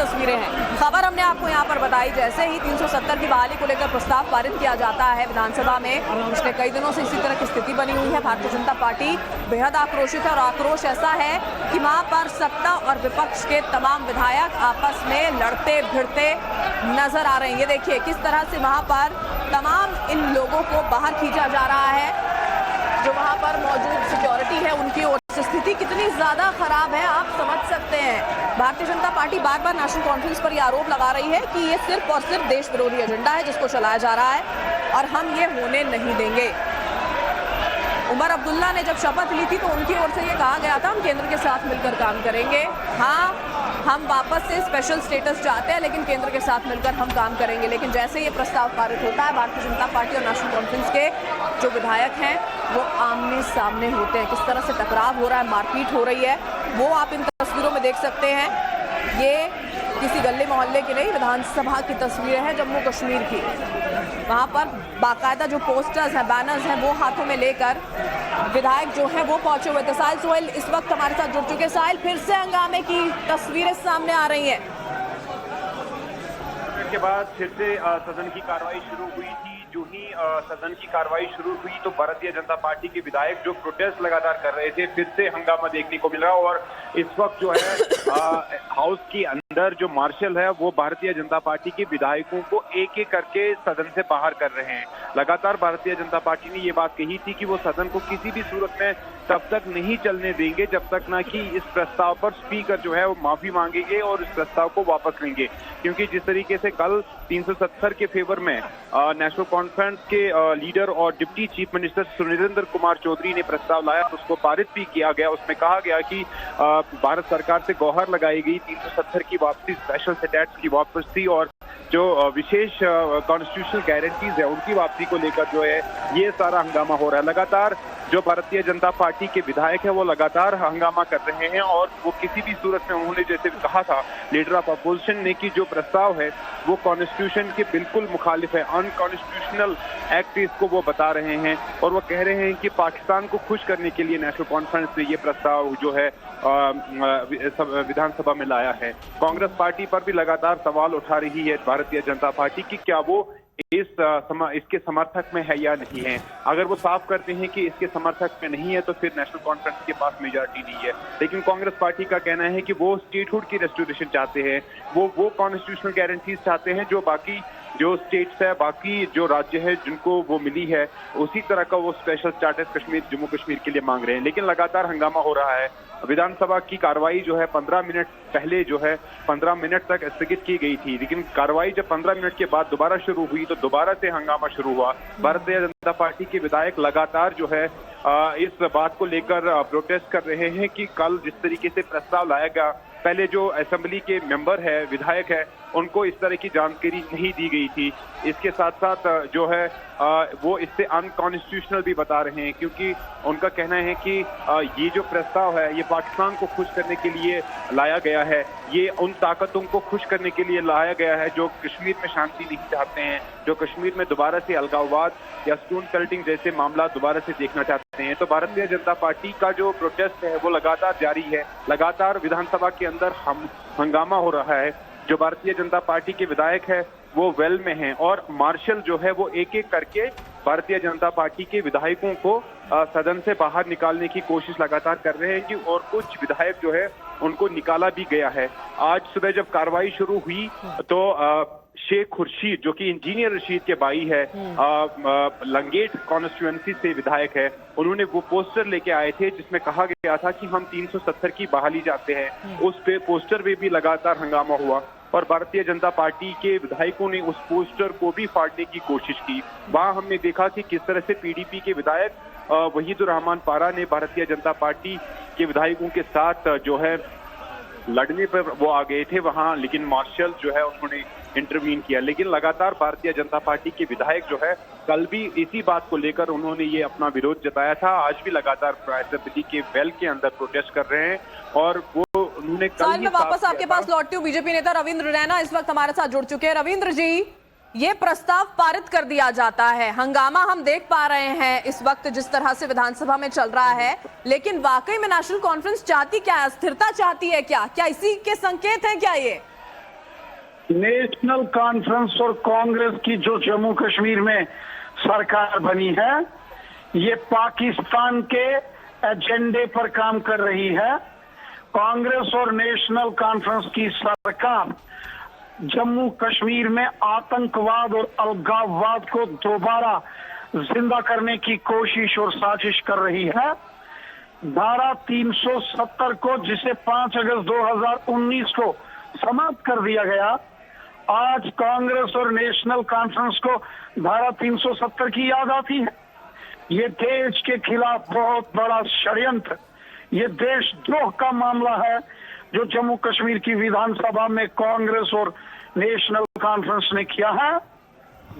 तस्वीरें हैं। खबर हमने आपको यहाँ पर बताई, जैसे ही 370 की बहाली को लेकर प्रस्ताव पारित किया जाता है विधानसभा में, पिछले कई दिनों से इसी तरह की स्थिति बनी हुई है। भारतीय जनता पार्टी बेहद आक्रोशित है और आक्रोश ऐसा है कि वहाँ पर सत्ता और विपक्ष के तमाम विधायक आपस में लड़ते भिड़ते नजर आ रहे हैं। ये देखिए किस तरह से वहाँ पर तमाम इन लोगों को बाहर खींचा जा रहा है। जो वहाँ पर मौजूद सिक्योरिटी है उनकी ओर से स्थिति कितनी ज्यादा खराब है आप समझ सकते हैं। भारतीय जनता पार्टी बार बार नेशनल कॉन्फ्रेंस पर यह आरोप लगा रही है कि ये सिर्फ और सिर्फ देश विरोधी एजेंडा है जिसको चलाया जा रहा है और हम ये होने नहीं देंगे। उमर अब्दुल्ला ने जब शपथ ली थी तो उनकी ओर से ये कहा गया था हम केंद्र के साथ मिलकर काम करेंगे। हाँ, हम वापस से स्पेशल स्टेटस चाहते हैं लेकिन केंद्र के साथ मिलकर हम काम करेंगे। लेकिन जैसे ये प्रस्ताव पारित होता है, भारतीय जनता पार्टी और नेशनल कॉन्फ्रेंस के जो विधायक हैं वो आमने सामने होते हैं। किस तरह से टकराव हो रहा है, मारपीट हो रही है, वो आप इन तस्वीरों में देख सकते हैं। ये किसी गली मोहल्ले की नहीं, विधानसभा की तस्वीरें हैं जम्मू कश्मीर की। वहाँ पर बाकायदा जो पोस्टर्स हैं, बैनर्स हैं, वो हाथों में लेकर विधायक जो हैं वो पहुंचे हुए थे। साहिल सोहेल इस वक्त हमारे साथ जुड़ चुके हैं। साहिल, फिर से हंगामे की तस्वीरें सामने आ रही हैं। के बाद फिर से सदन की कार्रवाई शुरू हुई थी। जो ही सदन की कार्रवाई शुरू हुई तो भारतीय जनता पार्टी के विधायक जो प्रोटेस्ट लगातार कर रहे थे, फिर से हंगामा देखने को मिल रहा। और इस वक्त जो है हाउस के अंदर जो मार्शल है वो भारतीय जनता पार्टी के विधायकों को एक एक करके सदन से बाहर कर रहे हैं। लगातार भारतीय जनता पार्टी ने ये बात कही थी कि वो सदन को किसी भी सूरत में तब तक नहीं चलने देंगे जब तक ना कि इस प्रस्ताव पर स्पीकर जो है वो माफी मांगेंगे और इस प्रस्ताव को वापस लेंगे। क्योंकि जिस तरीके से कल 370 के फेवर में नेशनल कॉन्फ्रेंस के लीडर और deputy chief minister Surendra Kumar Chaudhary ने प्रस्ताव लाया, उसको पारित भी किया गया। उसमें कहा गया कि भारत सरकार से गुहार लगाई गई 370 की वापसी, स्पेशल स्टेटस की वापसी और जो विशेष कॉन्स्टिट्यूशनल गारंटीज है उनकी वापसी को लेकर जो है ये सारा हंगामा हो रहा है। लगातार जो भारतीय जनता पार्टी के विधायक है वो लगातार हंगामा कर रहे हैं और वो किसी भी सूरत में, उन्होंने जैसे कहा था लीडर ऑफ अपोजिशन ने, कि जो प्रस्ताव है वो कॉन्स्टिट्यूशन के बिल्कुल मुखालिफ है, अनकॉन्स्टिट्यूशनल एक्ट इसको वो बता रहे हैं। और वो कह रहे हैं कि पाकिस्तान को खुश करने के लिए नेशनल कॉन्फ्रेंस ने ये प्रस्ताव जो है विधानसभा में लाया है। कांग्रेस पार्टी पर भी लगातार सवाल उठा रही है भारतीय जनता पार्टी की क्या वो इसके समर्थक में है या नहीं है। अगर वो साफ करते हैं कि इसके समर्थक में नहीं है तो फिर नेशनल कॉन्फ्रेंस के पास मेजॉरिटी नहीं है। लेकिन कांग्रेस पार्टी का कहना है कि वो स्टेटहुड की रेस्टोरेशन चाहते हैं, वो कॉन्स्टिट्यूशनल गारंटीज चाहते हैं जो बाकी जो स्टेट्स है, बाकी जो राज्य है जिनको वो मिली है, उसी तरह का वो स्पेशल स्टेटस कश्मीर, जम्मू कश्मीर के लिए मांग रहे हैं। लेकिन लगातार हंगामा हो रहा है। विधानसभा की कार्रवाई जो है 15 मिनट पहले जो है 15 मिनट तक स्थगित की गई थी, लेकिन कार्रवाई जब 15 मिनट के बाद दोबारा शुरू हुई तो दोबारा से हंगामा शुरू हुआ। भारतीय जनता पार्टी के विधायक लगातार जो है इस बात को लेकर प्रोटेस्ट कर रहे हैं कि कल जिस तरीके से प्रस्ताव लाया गया, पहले जो असेंबली के मेंबर है, विधायक है, उनको इस तरह की जानकारी नहीं दी गई थी। इसके साथ साथ जो है वो इससे अनकॉन्स्टिट्यूशनल भी बता रहे हैं, क्योंकि उनका कहना है कि ये जो प्रस्ताव है ये पाकिस्तान को खुश करने के लिए लाया गया है, ये उन ताकतों को खुश करने के लिए लाया गया है जो कश्मीर में शांति नहीं चाहते हैं, जो कश्मीर में दोबारा से अलगाववाद या स्टोन कल्टिंग जैसे मामला दोबारा से देखना चाहते हैं। तो भारतीय जनता पार्टी का जो प्रोटेस्ट है वो लगातार जारी है। लगातार विधानसभा के अंदर हंगामा हो रहा है। जो भारतीय जनता पार्टी के विधायक है वो वेल में हैं और मार्शल जो है वो एक एक करके भारतीय जनता पार्टी के विधायकों को सदन से बाहर निकालने की कोशिश लगातार कर रहे हैं कि और कुछ विधायक जो है उनको निकाला भी गया है। आज सुबह जब कार्रवाई शुरू हुई तो शेख खुर्शीद जो कि इंजीनियर रशीद के भाई है, लंगेट कॉन्स्टिट्यूएंसी से विधायक है, उन्होंने वो पोस्टर लेके आए थे जिसमें कहा गया था कि हम 370 की बहाली चाहते हैं। उस पे पोस्टर पे भी लगातार हंगामा हुआ और भारतीय जनता पार्टी के विधायकों ने उस पोस्टर को भी फाड़ने की कोशिश की। वहां हमने देखा कि किस तरह से पीडीपी के विधायक वहीदुर रहमान पारा ने भारतीय जनता पार्टी के विधायकों के साथ जो है लड़ने पर वो आ गए थे वहां, लेकिन मार्शल जो है उन्होंने इंटरवीन किया। लेकिन लगातार भारतीय जनता पार्टी के विधायक जो है कल भी इसी बात को लेकर उन्होंने ये अपना विरोध जताया था। आज भी लगातार असेंबली के वेल के अंदर प्रोटेस्ट कर रहे हैं और वो उन्होंने कल मैं वापस आपके पास लौटती हूँ। बीजेपी नेता रविंद्र रैना इस वक्त हमारे साथ जुड़ चुके हैं। रविंद्र जी, ये प्रस्ताव पारित कर दिया जाता है, हंगामा हम देख पा रहे हैं इस वक्त जिस तरह से विधानसभा में चल रहा है, लेकिन वाकई में नेशनल कॉन्फ्रेंस चाहती क्या है? स्थिरता चाहती है क्या? क्या इसी के संकेत हैं क्या ये? नेशनल कॉन्फ्रेंस और कांग्रेस की जो जम्मू कश्मीर में सरकार बनी है, ये पाकिस्तान के एजेंडे पर काम कर रही है। कांग्रेस और नेशनल कॉन्फ्रेंस की सरकार जम्मू कश्मीर में आतंकवाद और अलगाववाद को दोबारा जिंदा करने की कोशिश और साजिश कर रही है। धारा 370 को, जिसे 5 अगस्त 2019 को समाप्त कर दिया गया, आज कांग्रेस और नेशनल कॉन्फ्रेंस को धारा 370 की याद आती है। ये देश के खिलाफ बहुत बड़ा षड्यंत्र, ये देशद्रोह का मामला है जो जम्मू कश्मीर की विधानसभा में कांग्रेस और नेशनल कॉन्फ्रेंस ने किया है।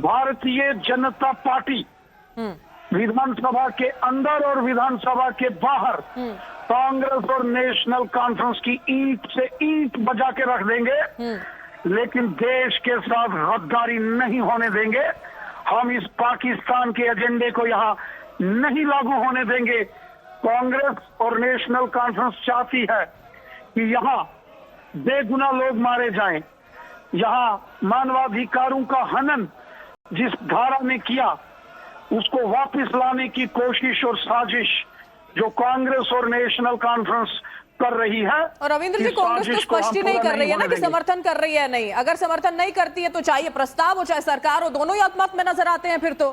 भारतीय जनता पार्टी विधानसभा के अंदर और विधानसभा के बाहर कांग्रेस और नेशनल कॉन्फ्रेंस की ईंट से ईंट बजा के रख देंगे, लेकिन देश के साथ गद्दारी नहीं होने देंगे। हम इस पाकिस्तान के एजेंडे को यहाँ नहीं लागू होने देंगे। कांग्रेस और नेशनल कॉन्फ्रेंस चाहती है कि यहाँ बेगुनाह लोग मारे जाएं, यहाँ मानवाधिकारों का हनन जिस धारा में किया उसको वापस लाने की कोशिश और साजिश जो कांग्रेस और नेशनल कॉन्फ्रेंस कर रही है। और रविंद्र जी, कांग्रेस तो स्पष्ट ही नहीं कर रही है ना कि समर्थन कर रही है। नहीं, अगर समर्थन नहीं करती है तो चाहे प्रस्ताव हो चाहे सरकार हो, दोनों ही अलमत में नजर आते हैं फिर तो।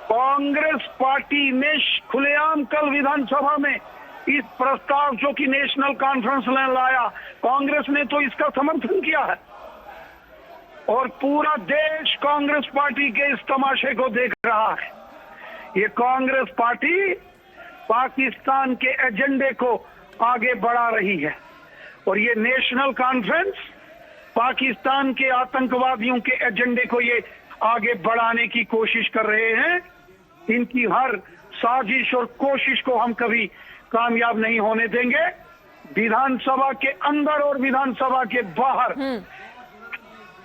कांग्रेस पार्टी ने खुलेआम कल विधानसभा में इस प्रस्ताव जो कि नेशनल कॉन्फ्रेंस ने लाया, कांग्रेस ने तो इसका समर्थन किया है और पूरा देश कांग्रेस पार्टी के इस तमाशे को देख रहा है। ये कांग्रेस पार्टी पाकिस्तान के एजेंडे को आगे बढ़ा रही है और ये नेशनल कॉन्फ्रेंस पाकिस्तान के आतंकवादियों के एजेंडे को ये आगे बढ़ाने की कोशिश कर रहे हैं। इनकी हर साजिश और कोशिश को हम कभी कामयाब नहीं होने देंगे। विधानसभा के अंदर और विधानसभा के बाहर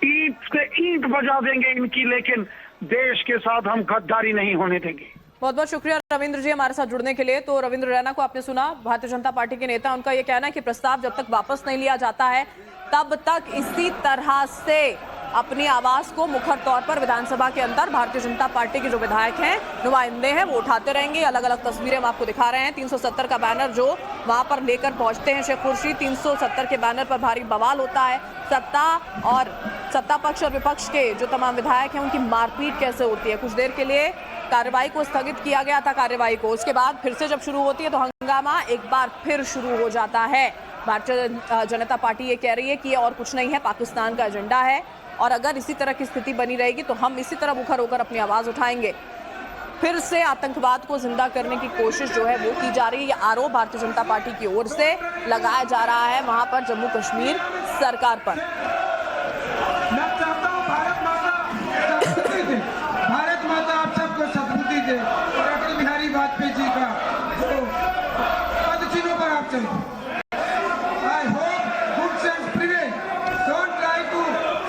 ईंट से ईंट बजा देंगे इनकी, लेकिन देश के साथ हम गद्दारी नहीं होने देंगे। बहुत बहुत शुक्रिया रविंद्र जी हमारे साथ जुड़ने के लिए। तो रविंद्र रैना को आपने सुना, भारतीय जनता पार्टी के नेता, उनका यह कहना है कि प्रस्ताव जब तक वापस नहीं लिया जाता है तब तक इसी तरह से अपनी आवाज को मुखर तौर पर विधानसभा के अंदर भारतीय जनता पार्टी के जो विधायक हैं, नुमाइंदे हैं, वो उठाते रहेंगे। अलग अलग तस्वीरें हम आपको दिखा रहे हैं। 370 का बैनर जो वहां पर लेकर पहुंचते हैं शेख खुर्शीद, 370 के बैनर पर भारी बवाल होता है। सत्ता पक्ष और विपक्ष के जो तमाम विधायक हैं उनकी मारपीट कैसे होती है। कुछ देर के लिए कार्रवाई को स्थगित किया गया था, कार्यवाही को, उसके बाद फिर से जब शुरू होती है तो हंगामा एक बार फिर शुरू हो जाता है। भारतीय जनता पार्टी ये कह रही है कि ये और कुछ नहीं है, पाकिस्तान का एजेंडा है और अगर इसी तरह की स्थिति बनी रहेगी तो हम इसी तरह मुखर होकर अपनी आवाज उठाएंगे। फिर से आतंकवाद को जिंदा करने की कोशिश जो है वो की जा रही है। ये आरोप भारतीय जनता पार्टी की ओर से लगाया जा रहा है वहां पर जम्मू कश्मीर सरकार पर। भारत माता आप सबको सद्बुद्धि दे और अटल बिहारी वाजपेयी जी का जो पद चिन्हों पर आप चलो। I hope good sense prevail. Don't try to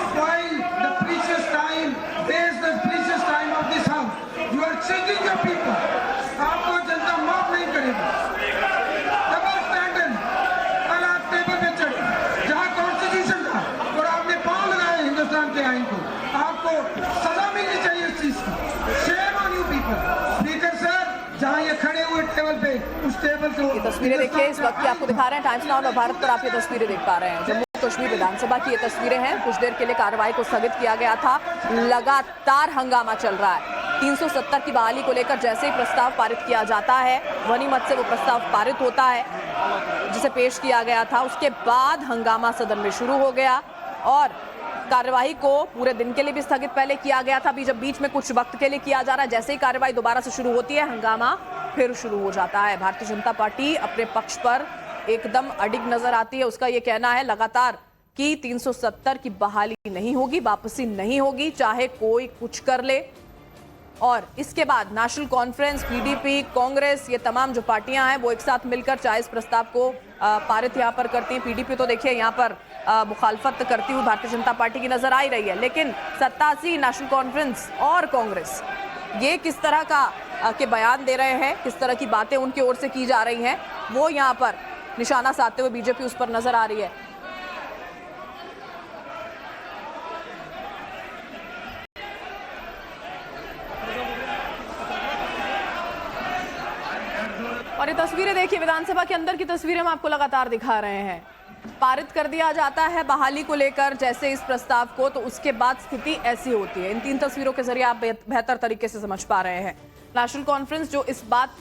spoil the precious time, waste the precious time of this house. You are cheating your people. आपको जनता माफ नहीं करेगी। डबल स्टैंडर्ड, कल आप टेबल पे चढ़े जहाँ कॉन्स्टिट्यूशन था और आपने पांव लगाए हिंदुस्तान के आइन को, आपको सजा मिलनी चाहिए इस चीज की। Shame on you people. Speaker sir, जहाँ ये खड़े हुए टेबल पे, उस टेबल को ये तस्वीरें देखिए इस वक्त की आपको दिखा रहे हैं टाइम्स नाउ और भारत पर आप ये तस्वीरें देख पा रहे हैं। जम्मू कश्मीर विधानसभा की ये तस्वीरें हैं। कुछ देर के लिए कार्रवाई को स्थगित किया गया था, लगातार हंगामा चल रहा है। 370 की बहाली को लेकर जैसे ही प्रस्ताव पारित किया जाता है, ध्वनिमत से वो प्रस्ताव पारित होता है जिसे पेश किया गया था, उसके बाद हंगामा सदन में शुरू हो गया और कार्यवाही को पूरे दिन के लिए भी स्थगित पहले किया गया था। अभी जब बीच में कुछ वक्त के लिए किया जा रहा है, जैसे ही कार्यवाही दोबारा से शुरू होती है हंगामा फिर शुरू हो जाता है। भारतीय जनता पार्टी अपने पक्ष पर एकदम अडिग नजर आती है। उसका यह कहना है लगातार कि 370 की बहाली नहीं होगी, वापसी नहीं होगी, चाहे कोई कुछ कर ले। और इसके बाद नेशनल कॉन्फ्रेंस, पीडीपी, कांग्रेस, ये तमाम जो पार्टियां हैं वो एक साथ मिलकर चाहे इस प्रस्ताव को पारित यहाँ पर करती हैं। पीडीपी तो देखिए यहाँ पर मुखालफत करती हुई भारतीय जनता पार्टी की नजर आ ही रही है, लेकिन सत्तासी नेशनल कॉन्फ्रेंस और कांग्रेस ये किस तरह के बयान दे रहे हैं, किस तरह की बातें उनकी ओर से की जा रही हैं, वो यहाँ पर निशाना साधते हुए बीजेपी उस पर नजर आ रही है। और ये तस्वीरें देखिए, विधानसभा के अंदर की तस्वीरें हम आपको लगातार दिखा रहे हैं। पारित कर दिया जाता है बहाली को लेकर जैसे इस प्रस्ताव को, तो उसके बाद स्थिति ऐसी होती है। इन 3 तस्वीरों के जरिए आप बेहतर तरीके से समझ पा रहे हैं। नेशनल कॉन्फ्रेंस जो इस बात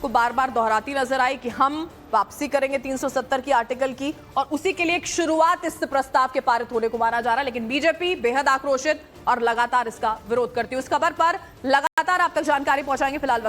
को बार बार दोहराती नजर आई कि हम वापसी करेंगे 370 की आर्टिकल की, और उसी के लिए एक शुरुआत इस प्रस्ताव के पारित होने को माना जा रहा है। लेकिन बीजेपी बेहद आक्रोशित और लगातार इसका विरोध करती है। उस खबर पर लगातार आप तक जानकारी पहुंचाएंगे। फिलहाल